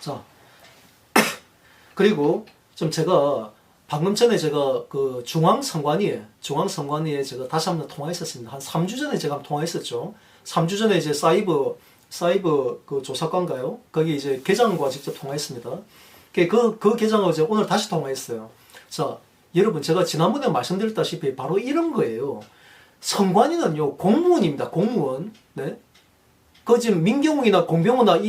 자, 그리고 좀 제가 방금 전에 제가 그 중앙선관위에 제가 다시 한번 통화했었습니다. 한 3주 전에 제가 한번 통화했었죠. 3주 전에 이제 사이버 그 조사관가요? 거기 이제 계장과 직접 통화했습니다. 그 계장하고 이제 오늘 다시 통화했어요. 자, 여러분 제가 지난번에 말씀드렸다시피 바로 이런 거예요. 선관위는요, 공무원입니다. 공무원. 네? 그 지금 민경욱이나 공병호나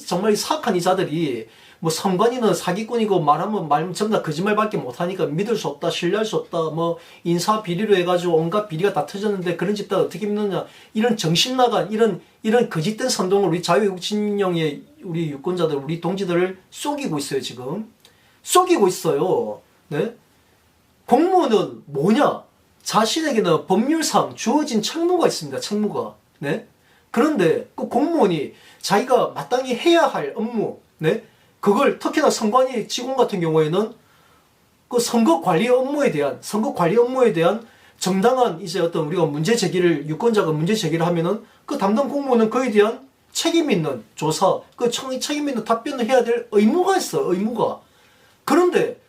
정말 사악한 이자들이 뭐 선관위는 사기꾼이고 말하면 전부 다 거짓말밖에 못하니까 믿을 수 없다, 신뢰할 수 없다, 뭐 인사 비리로 해가지고 온갖 비리가 다 터졌는데 그런 집단 어떻게 믿느냐, 이런 정신 나간 이런 거짓된 선동을 우리 자유진영의 우리 유권자들, 우리 동지들을 속이고 있어요. 지금 속이고 있어요. 네? 공무원은 뭐냐? 자신에게는 법률상 주어진 책무가 있습니다. 책무가. 네? 그런데 그 공무원이 자기가 마땅히 해야 할 업무, 네? 그걸 특히나 선관위 직원 같은 경우에는 그 선거 관리 업무에 대한 정당한 이제 어떤 우리가 유권자가 문제 제기를 하면은 그 담당 공무원은 그에 대한 책임 있는 조사, 책임 있는 답변을 해야 될 의무가 있어, 의무가. 그런데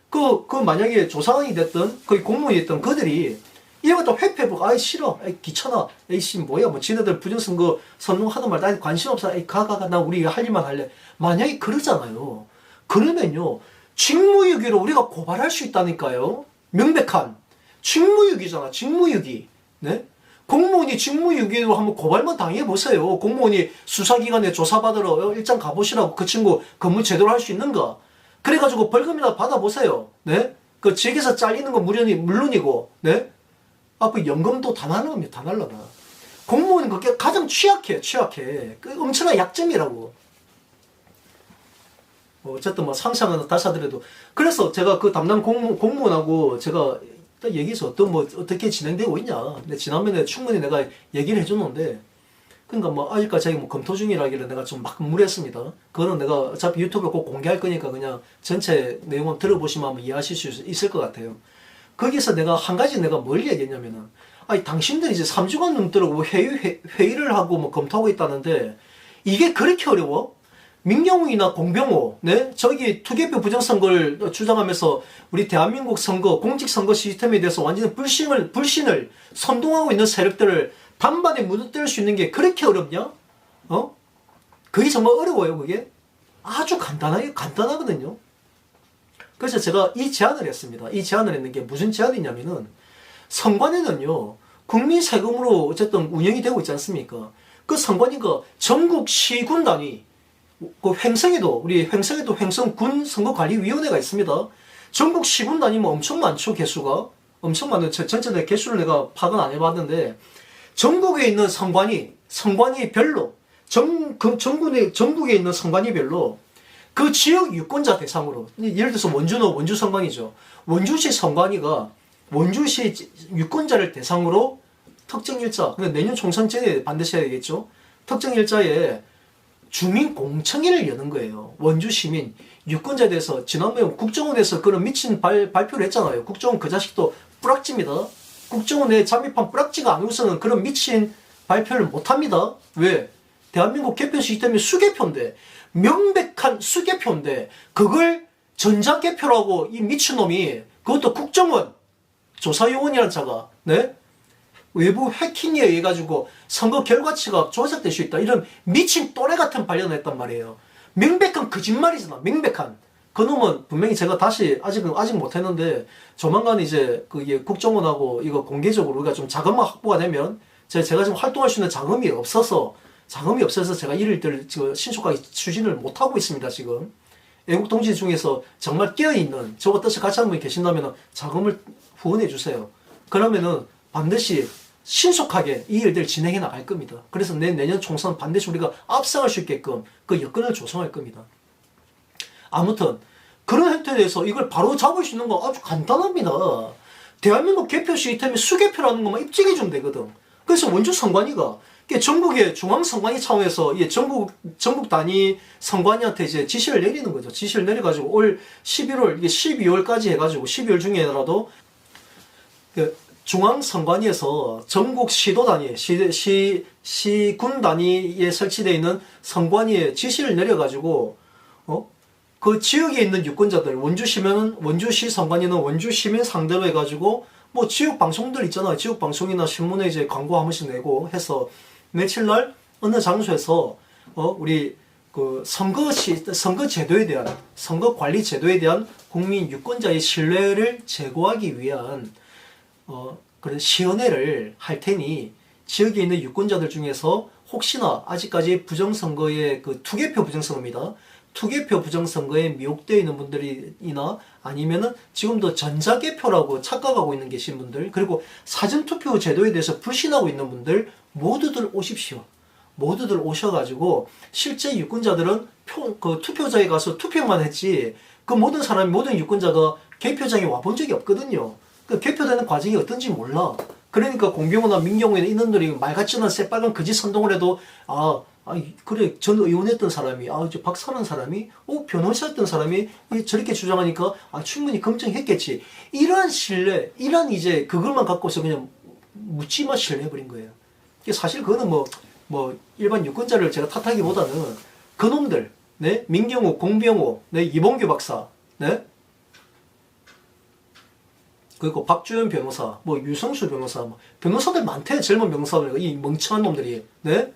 만약에 조사관이 됐든 거기 공무원이 됐든 그들이 이런 것도 회피해보고, 아이 싫어, 아이 귀찮아, 에이씨 뭐야, 뭐 지네들 부정선거 선동하던 말 나 관심 없어, 아이 가 나 우리 할 일만 할래. 만약에 그러잖아요. 그러면요, 직무유기로 우리가 고발할 수 있다니까요. 명백한 직무유기잖아, 직무유기. 네? 공무원이 직무유기로 한번 고발만 당해보세요. 공무원이 수사기관에 조사받으러 일장 가보시라고 그 친구 근무 제대로 할 수 있는가? 그래가지고 벌금이나 받아보세요. 네? 그 직에서 잘리는 건 물론이고, 네? 그 연금도 다 날라갑니다. 다 날라가. 공무원은 그게 가장 취약해. 그 엄청난 약점이라고. 어쨌든 뭐 상상은 다시 하더라도. 그래서 제가 그 담당 공무원하고 제가 얘기해서 어떻게 진행되고 있냐. 근데 지난번에 충분히 내가 얘기를 해줬는데, 그러니까 뭐 아직까지 자기 뭐 검토 중이라길래 내가 좀 막 무리했습니다. 그거는 내가 어차피 유튜브에 꼭 공개할 거니까 그냥 전체 내용을 들어보시면 한번 이해하실 수 있을 것 같아요. 거기서 내가 한 가지 내가 뭘 얘기했냐면은, 당신들이 이제 3주간 넘도록 회의를 하고 뭐 검토하고 있다는데, 이게 그렇게 어려워? 민경욱이나 공병호, 네? 저기 투개표 부정선거를 주장하면서 우리 대한민국 공직선거 시스템에 대해서 완전히 불신을 선동하고 있는 세력들을 단번에 무너뜨릴 수 있는 게 그렇게 어렵냐? 그게 정말 어려워요, 그게? 아주 간단하거든요. 그래서 제가 이 제안을 했습니다. 이 제안을 했는 게 무슨 제안이냐면은, 선관위는요, 국민 세금으로 어쨌든 운영이 되고 있지 않습니까? 그 선관위가 전국 시군 단위, 우리 횡성에도 횡성군 선거관리위원회가 있습니다. 전국 시군 단위면 엄청 많죠, 개수가. 엄청 많은, 전체 내 개수를 내가 파악은 안 해봤는데, 전국에 있는 선관위별로, 전국에 있는 선관위별로, 그 지역 유권자 대상으로, 예를 들어서 원주는 원주 선관위죠. 원주시 선관위가 원주시 유권자를 대상으로 특정 일자, 내년 총선 전에 반드시 해야 되겠죠. 특정 일자에 주민 공청회를 여는 거예요. 원주 시민 유권자에 대해서 지난번에 국정원에서 그런 미친 발표를 했잖아요. 국정원 그 자식도 뿌락지입니다. 국정원에 잠입한 뿌락지가 아니고서는 그런 미친 발표를 못합니다. 왜? 대한민국 개표 시스템이 수개표인데, 명백한 수개표인데 그걸 전자개표라고 이 미친놈이, 그것도 국정원 조사요원이라는 자가, 네? 외부 해킹에 의해 가지고 선거 결과치가 조작될 수 있다, 이런 미친 또래 같은 발언을 했단 말이에요. 명백한 거짓말이잖아. 명백한. 그놈은 분명히 제가 다시 아직 못했는데, 조만간 이제 국정원하고 이거 공개적으로 우리가 좀 자금만 확보가 되면, 제가 지금 활동할 수 있는 자금이 없어서 제가 이를 신속하게 추진을 못하고 있습니다, 지금. 애국 동지 중에서 정말 깨어있는, 저와 뜻을 같이 한 분이 계신다면 자금을 후원해 주세요. 그러면은 반드시 신속하게 이 일들 진행해 나갈 겁니다. 그래서 내년 총선 반드시 우리가 앞서갈 수 있게끔 그 여건을 조성할 겁니다. 아무튼, 그런 행태에 대해서 이걸 바로 잡을 수 있는 거 아주 간단합니다. 대한민국 개표 시스템이 수개표라는 것만 입증해 주면 되거든. 그래서 원주 선관위가 전국의 중앙선관위 차원에서 전국 단위 선관위한테 이제 지시를 내리는 거죠. 지시를 내려가지고 올 11월, 12월까지 해가지고 12월 중에라도 중앙선관위에서 전국 시도 단위, 시군 단위에 설치되어 있는 선관위에 지시를 내려가지고, 그 지역에 있는 유권자들, 원주시면은, 원주시 선관위는 원주 시민 상대로 해가지고, 뭐 지역 방송들 있잖아요. 지역 방송이나 신문에 이제 광고 한 번씩 내고 해서, 며칠 날 어느 장소에서, 우리 그 선거 제도에 대한, 선거 관리 제도에 대한 국민 유권자의 신뢰를 제고하기 위한, 그런 시연회를 할 테니, 지역에 있는 유권자들 중에서 혹시나 아직까지 부정선거에 그 투개표 부정선거입니다. 투개표 부정선거에 미혹되어 있는 분들이나 아니면은 지금도 전자개표라고 착각하고 있는 계신 분들, 그리고 사전투표 제도에 대해서 불신하고 있는 분들 모두들 오십시오. 모두들 오셔가지고 실제 유권자들은 그 투표장에 가서 투표만 했지 그 모든 사람이 모든 유권자가 개표장에 와본 적이 없거든요. 그 개표되는 과정이 어떤지 몰라. 그러니까 공병호나 민경호나 이놈들이 말같지 않은 새빨간 거짓 선동을 해도 그래 전 의원했던 사람이 저 박사라는 사람이 변호사였던 사람이 저렇게 주장하니까 충분히 검증했겠지. 이러한 신뢰, 이러한 이제 그걸만 갖고서 그냥 묻지마 신뢰해버린 거예요. 사실 그거는 뭐 일반 유권자를 제가 탓하기보다는 그놈들, 네, 민경호, 공병호, 네, 이봉규 박사, 네. 그리고 박주현 변호사, 뭐 유성수 변호사, 뭐 변호사들 많대. 젊은 변호사들, 이 멍청한 놈들이, 네,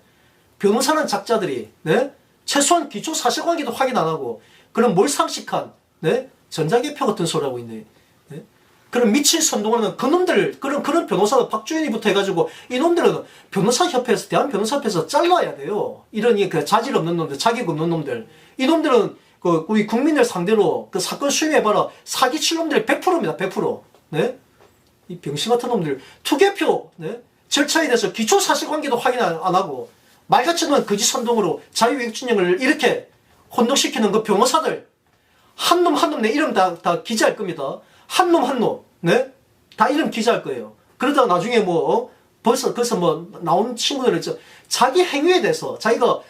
변호사는 작자들이, 네, 최소한 기초 사실관계도 확인 안 하고 그런 몰상식한, 네, 전자개표 같은 소리 하고 있네. 네? 그런 미친 선동하는 그놈들, 그런 변호사 박주현이부터 해가지고 이놈들은 변호사협회에서 대한 변호사협회에서 잘라야 돼요. 이런 그 자질 없는 놈들, 자격 없는 놈들, 이놈들은 그 우리 국민을 상대로 그 사건 수임해봐라 사기칠 놈들이 100%입니다. 100%. 네? 이 병신 같은 놈들, 투개표, 네? 절차에 대해서 기초 사실관계도 확인 안 하고, 말같이 는 거짓 선동으로 자유외국진영을 이렇게 혼동시키는 그 변호사들, 한 놈 한 놈 내 이름 다 기재할 겁니다. 한 놈 한 놈, 네? 다 이름 기재할 거예요. 그러다가 나중에 벌써 나온 친구들 있죠. 자기 행위에 대해서, 자기가,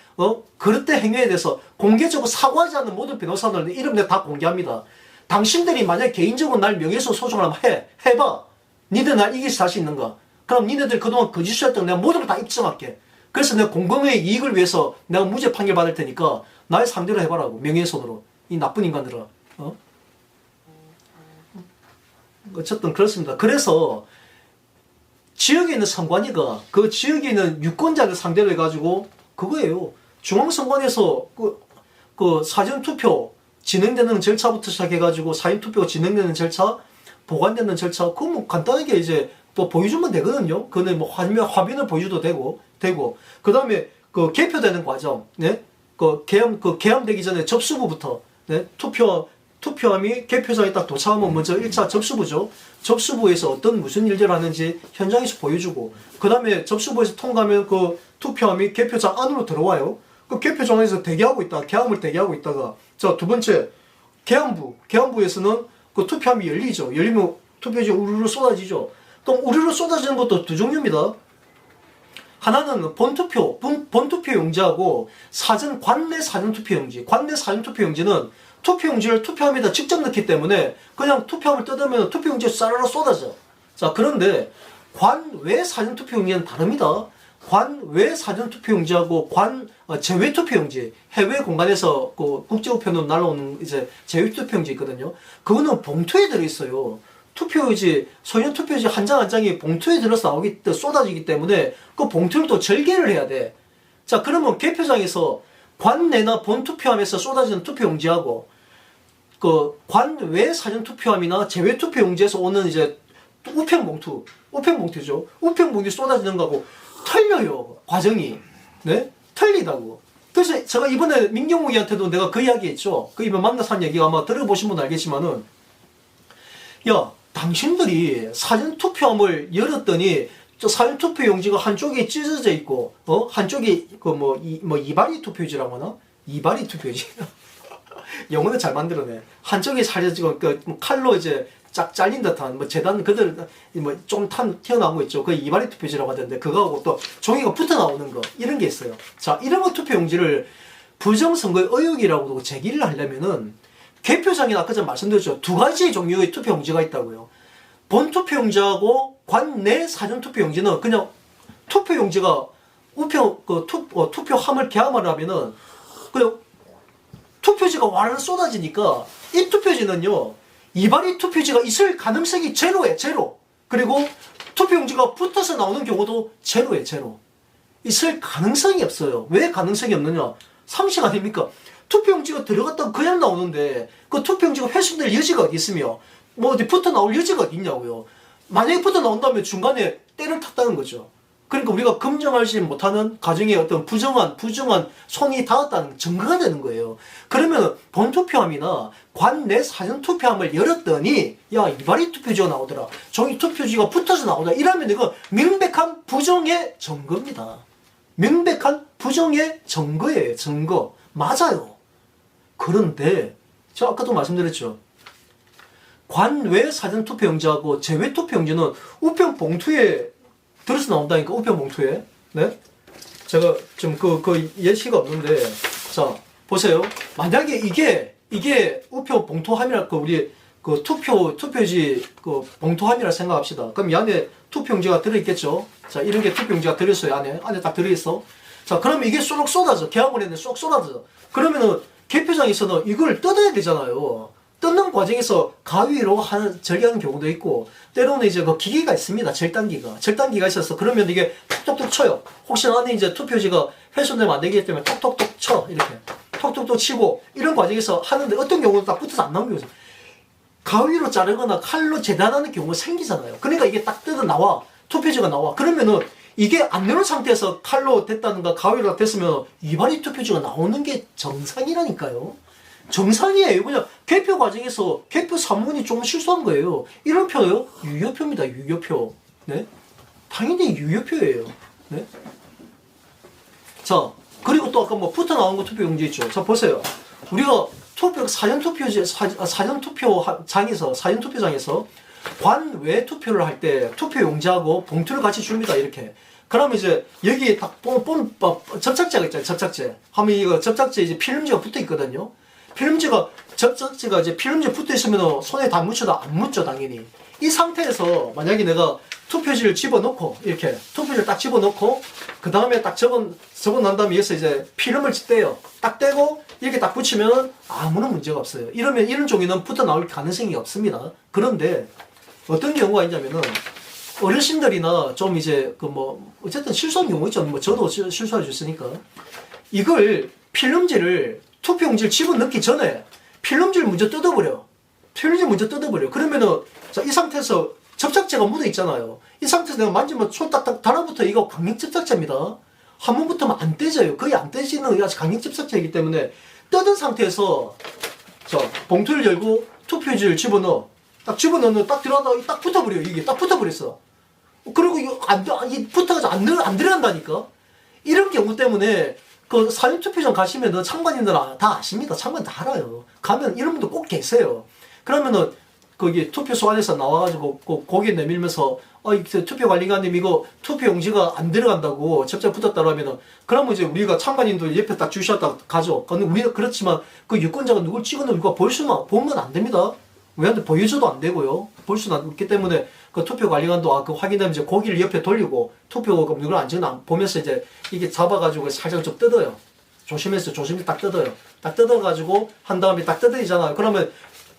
그릇된 행위에 대해서 공개적으로 사과하지 않는 모든 변호사들 이름 내가 다 공개합니다. 당신들이 만약에 개인적으로 날 명예훼손 소송을 하면 해봐. 니들 날 이길 자신 있는가? 그럼 니네들 그동안 거짓을 했던 내가 모든 걸 다 입증할게. 그래서 내가 공공의 이익을 위해서 내가 무죄 판결 받을 테니까 날 상대로 해봐라고. 명예훼손으로. 이 나쁜 인간들아. 어쨌든 그렇습니다. 그래서 지역에 있는 선관위가 그 지역에 있는 유권자를 상대로 해가지고 그거예요. 중앙선관위에서 그 사전투표 진행되는 절차부터 시작해가지고 사전투표가 진행되는 절차, 보관되는 절차, 그거 뭐 간단하게 이제 또 보여주면 되거든요. 그거는 뭐 화면을 보여줘도 되고, 그 다음에 그 개표되는 과정, 네? 개함되기 전에 접수부부터, 네? 투표함이 개표장에 딱 도착하면 먼저 1차 접수부죠. 접수부에서 무슨 일들을 하는지 현장에서 보여주고, 그 다음에 접수부에서 통과하면 그 투표함이 개표장 안으로 들어와요. 그 개표장에서 대기하고 있다가, 개함을 대기하고 있다가, 자, 두 번째, 개함부에서는 그 투표함이 열리죠. 열리면 투표지 우르르 쏟아지죠. 또 우르르 쏟아지는 것도 두 종류입니다. 하나는 본투표 용지하고 관내 사전투표 용지. 관내 사전투표 용지는 투표 용지를 투표함에다 직접 넣기 때문에 그냥 투표함을 뜯으면 투표 용지에 쌀쌀 쏟아져. 자, 그런데 관외 사전투표 용지는 다릅니다. 관외 사전투표용지하고 제외투표용지, 해외 공간에서 그 국제우편으로 날라오는 이제 제외투표용지 있거든요. 그거는 봉투에 들어있어요. 투표용지, 소형 투표용지 한 장 한 장이 봉투에 들어서 쏟아지기 때문에 그 봉투를 또 절개를 해야 돼. 자, 그러면 개표장에서 관내나 본투표함에서 쏟아지는 투표용지하고 그 관외 사전투표함이나 제외투표용지에서 오는 이제 우편봉투죠. 우편봉투 쏟아지는 거하고 틀려요. 과정이. 네? 틀리다고. 그래서 제가 이번에 민경욱이한테도 내가 그 이야기 했죠. 그 이번 만나서 한 얘기 아마 들어보신 분 알겠지만은, 야, 당신들이 사전투표함을 열었더니 저 사전투표 용지가 한쪽이 찢어져 있고, 한쪽이 이발이 투표지라고 하나? 이발이 투표지. 영어는 잘 만들어내. 한쪽이 살려지고 칼로 이제 쫙 잘린 듯한 재단 그들 좀 튀어나온 거 있죠. 그 이발이 투표지라고 하던데 그거하고 또 종이가 붙어 나오는 거 이런 게 있어요. 자, 이런 거 투표 용지를 부정선거의 의혹이라고 제기를 하려면은 개표장에 아까 전에 말씀드렸죠. 두 가지 종류의 투표 용지가 있다고요. 본 투표 용지하고 관내 사전 투표 용지는 그냥 투표 용지가 투표함을 개함을 하면은 그냥 투표지가 와르르 쏟아지니까 이 투표지는요, 이발이 투표지가 있을 가능성이 제로에 제로. 그리고 투표용지가 붙어서 나오는 경우도 제로에 제로. 있을 가능성이 없어요. 왜 가능성이 없느냐? 상식 아닙니까? 투표용지가 들어갔다가 그냥 나오는데 그 투표용지가 훼손될 여지가 어디 있으며 뭐 어디 붙어 나올 여지가 어디 있냐고요. 만약에 붙어 나온다면 중간에 때를 탔다는 거죠. 그러니까 우리가 검증하지 못하는 가정에 어떤 부정한 손이 닿았다는 증거가 되는 거예요. 그러면 본투표함이나 관내 사전투표함을 열었더니 야, 이발이 투표지가 나오더라, 종이 투표지가 붙어서 나오더라, 이러면 이거 명백한 부정의 증거입니다. 명백한 부정의 증거예요. 증거. 맞아요. 그런데 저 아까도 말씀드렸죠. 관외 사전투표용지하고 제외투표용지는 우편 봉투에 들어서 나온다니까. 우편 봉투에. 네? 제가 좀 그 예시가 없는데, 자 보세요. 만약에 이게 우편 봉투함이라 우리 그 투표지 그 봉투함이라 생각합시다. 그럼 이 안에 투표용지가 들어있겠죠. 자, 이런 게 투표용지가 들어있어요. 안에 딱 들어있어. 자, 그러면 이게 쏙 쏟아져. 개화물에 쏙 쏟아져. 그러면은 개표장에서는 이걸 뜯어야 되잖아요. 뜯는 과정에서 가위로 절개하는 경우도 있고, 때로는 이제 그 기계가 있습니다. 절단기가 있어서 그러면 이게 톡톡톡 쳐요. 혹시나 안에 이제 투표지가 훼손되면 안 되기 때문에 톡톡톡 쳐. 이렇게 톡톡톡 치고 이런 과정에서 하는데 어떤 경우는 딱 붙어서 안 나오는 경우죠. 가위로 자르거나 칼로 재단하는 경우가 생기잖아요. 그러니까 이게 딱 뜯어 나와. 투표지가 나와. 그러면은 이게 안 누른 상태에서 칼로 됐다든가 가위로 됐으면 위반이 투표지가 나오는 게 정상이라니까요. 정상이에요. 그냥 개표 과정에서 개표 사무원이 조금 실수한 거예요. 이런 표요? 유효표입니다. 유효표. 네? 당연히 유효표예요. 네? 자, 그리고 또 아까 뭐 붙어 나온 거 투표용지 있죠. 자, 보세요. 우리가 사전투표장에서 관외 투표를 할 때 투표용지하고 봉투를 같이 줍니다. 이렇게. 그러면 이제 여기 딱 접착제가 있잖아요. 접착제. 하면 이거 접착제 이제 필름지가 붙어 있거든요. 접착제가 이제 필름지에 붙어 있으면 손에 다 묻혀도 안 묻죠, 당연히. 이 상태에서 만약에 내가 투표지를 집어넣고, 이렇게 투표지를 딱 집어넣고, 그 다음에 딱 접어난 다음에 여기서 이제 필름을 떼요. 딱 떼고, 이렇게 딱 붙이면 아무런 문제가 없어요. 이러면 이런 종이는 붙어 나올 가능성이 없습니다. 그런데 어떤 경우가 있냐면은, 어르신들이나 좀 이제 어쨌든 실수한 경우 있죠. 뭐 저도 실수할 수 있으니까. 이걸 필름지를 투표용지를 집어넣기 전에 필름지를 먼저 뜯어버려. 그러면은, 자, 이 상태에서 접착제가 묻어 있잖아요. 이 상태에서 내가 만지면 손 딱딱 달아붙어. 이거 강력 접착제입니다. 한 번 붙으면 안 떼져요. 거의 안 떼지는 강력 접착제이기 때문에 뜯은 상태에서, 자, 봉투를 열고 투표지를 집어넣어. 딱 집어넣는, 딱 들어가다가 딱 붙어버려요. 이게 딱 붙어버렸어. 그리고 이거 붙어가지고 안 들어간다니까? 이런 경우 때문에 그 사전투표장 가시면은 참관인들 다 아십니다. 참관 다 알아요. 가면 이런 분들 꼭 계세요. 그러면은 거기 투표소 안에서 나와가지고 고개 내밀면서 투표관리관님 이거 투표용지가 안 들어간다고 접착 붙었다고 하면은, 그러면 이제 우리가 참관인들 옆에 딱 주셨다 가죠. 근데 우리가 그렇지만 그 유권자가 누굴 찍어놓은 누가 보면 안 됩니다. 우리한테 보여줘도 안 되고요. 볼 수는 없기 때문에 그 투표관리관도 그 확인하면 이제 고기를 옆에 돌리고 투표가 누굴 안 찍나 보면서 이제 이게 잡아가지고 살짝 좀 뜯어요. 조심히 딱 뜯어요. 딱 뜯어가지고 한 다음에 딱 뜯어지잖아요. 그러면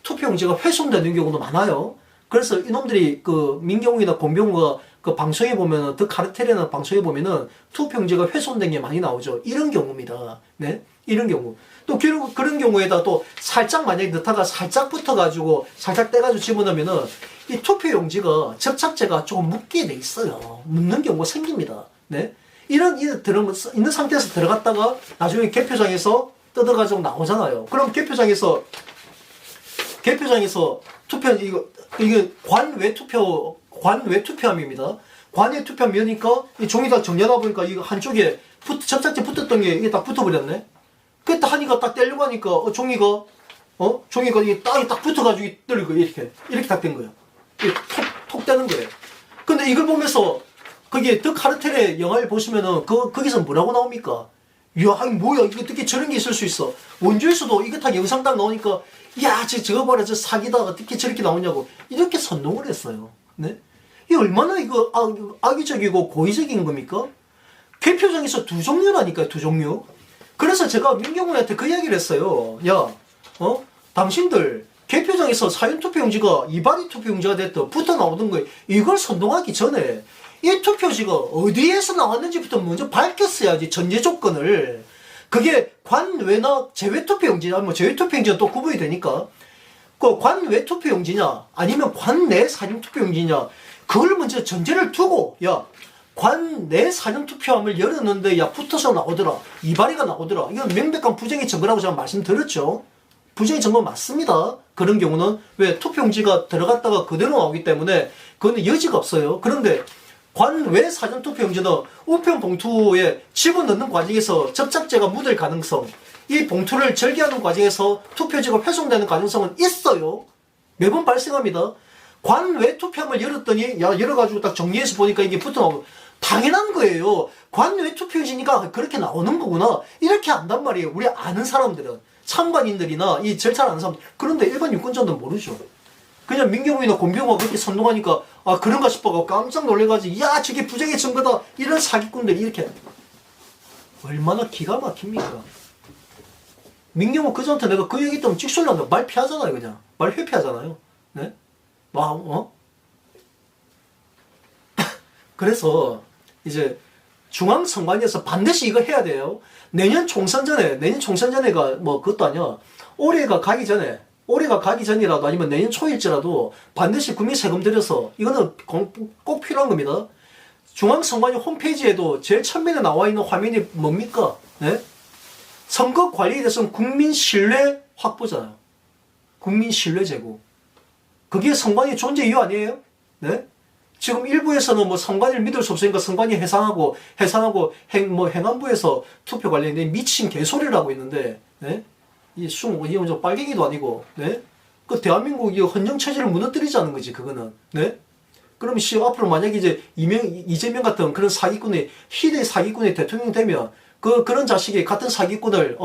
투표용지가 훼손되는 경우도 많아요. 그래서 이놈들이 그 민경욱이나 공병우가 그 방송에 보면은 더 카르텔이나 방송에 보면은 투표용지가 훼손된 게 많이 나오죠. 이런 경우입니다. 네, 이런 경우. 또 그런 경우에다 또 살짝 만약에 넣다가 살짝 붙어가지고 살짝 떼가지고 집어넣으면은 이 투표용지가 접착제가 조금 묻게 돼 있어요. 묻는 경우가 생깁니다. 네, 이런 있는 상태에서 들어갔다가 나중에 개표장에서 뜯어가지고 나오잖아요. 그럼 개표장에서 투표 이게 관외 투표함입니다. 관외 투표함이니까 이 종이다 정리하다 보니까 이거 한쪽에 접착제 붙었던 게 이게 딱 붙어버렸네. 그때 하니까 딱 떼려고 하니까 종이가 이게 딱 붙어가지고 떨리고 이렇게 딱 된 거예요. 이게 톡 떼는 거예요. 근데 이걸 보면서 거기에 더 카르텔의 영화를 보시면은 거기서 뭐라고 나옵니까? 이야, 뭐야, 이거 어떻게 저런 게 있을 수 있어? 원주에서도 이거 다 영상 딱 나오니까, 야, 저거 봐라, 저 사기다, 어떻게 저렇게 나오냐고, 이렇게 선동을 했어요. 네? 이게 얼마나 이거 악의적이고 고의적인 겁니까? 개표장에서 두 종류라니까요, 두 종류. 그래서 제가 민경훈한테 그 얘기를 했어요. 야, 당신들 개표장에서 사전투표용지가 이발이 투표용지가 됐든 붙어 나오던 거에 이걸 선동하기 전에 이 투표지가 어디에서 나왔는지부터 먼저 밝혔어야지, 전제 조건을. 그게 관외나 제외투표용지냐, 뭐 제외투표용지는 또 구분이 되니까. 그 관외 투표용지냐, 아니면 관내 사전투표용지냐, 그걸 먼저 전제를 두고, 야, 관내 사전투표함을 열었는데, 야, 붙어서 나오더라. 이발이가 나오더라. 이건 명백한 부정의 증거라고 제가 말씀드렸죠. 부정의 증거 맞습니다. 그런 경우는. 왜? 투표용지가 들어갔다가 그대로 나오기 때문에 그거는 여지가 없어요. 그런데 관외 사전투표용지는 우편 봉투에 집어넣는 과정에서 접착제가 묻을 가능성, 이 봉투를 절개하는 과정에서 투표지가 훼손되는 가능성은 있어요. 매번 발생합니다. 관외 투표함을 열었더니, 야, 열어가지고 딱 정리해서 보니까 이게 붙어 나오고, 당연한 거예요. 관외 투표용지니까 그렇게 나오는 거구나. 이렇게 안단 말이에요. 우리 아는 사람들은. 참관인들이나 이 절차를 아는 사람들. 그런데 일반 유권자들은 모르죠. 그냥 민경훈이나 권병호가 그렇게 선동하니까, 아, 그런가 싶어가 깜짝 놀래가지고, 야, 저게 부정의 증거다. 이런 사기꾼들이 이렇게. 얼마나 기가 막힙니까? 민경훈 그전한테 내가 그 얘기 때문에 찍술난다. 말 피하잖아요, 그냥. 말 회피하잖아요. 네? 그래서, 이제, 중앙선관위에서 반드시 이거 해야 돼요. 내년 총선 전에가 뭐, 그것도 아니야. 올해가 가기 전이라도 아니면 내년 초일지라도 반드시 국민 세금 들여서, 이거는 꼭 필요한 겁니다. 중앙선관위 홈페이지에도 제일 첫면에 나와 있는 화면이 뭡니까? 네? 선거 관리에 대해서는 국민 신뢰 확보잖아요. 국민 신뢰 제고. 그게 선관위 존재 이유 아니에요? 네? 지금 일부에서는 뭐 선관위를 믿을 수 없으니까 선관위 해산하고 행안부에서 투표 관련된 미친 개소리를 하고 있는데, 네? 이 빨갱이도 아니고, 네? 그 대한민국 이 헌정 체제를 무너뜨리자는 거지, 그거는. 네? 그럼 앞으로 만약에 이제 이재명 같은 그런 사기꾼이, 희대 사기꾼이 대통령 되면, 그런 자식이 같은 사기꾼을,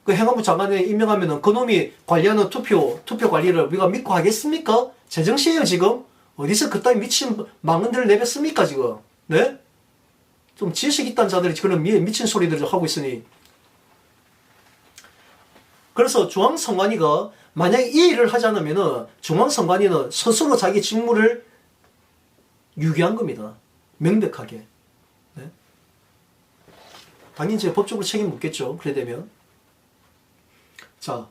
그 행안부 장관에 임명하면은 그놈이 관리하는 투표 관리를 우리가 믿고 하겠습니까? 제정신이에요, 지금? 어디서 그따위 미친 망언들을 내뱉습니까, 지금? 네? 좀 지식 있다는 자들이 그런 미친 소리들을 하고 있으니. 그래서 중앙선관위가 만약에 이 일을 하지 않으면은 중앙선관위는 스스로 자기 직무를 유기한 겁니다. 명백하게. 네? 당연히 법적으로 책임 묻겠죠. 그래 되면. 자,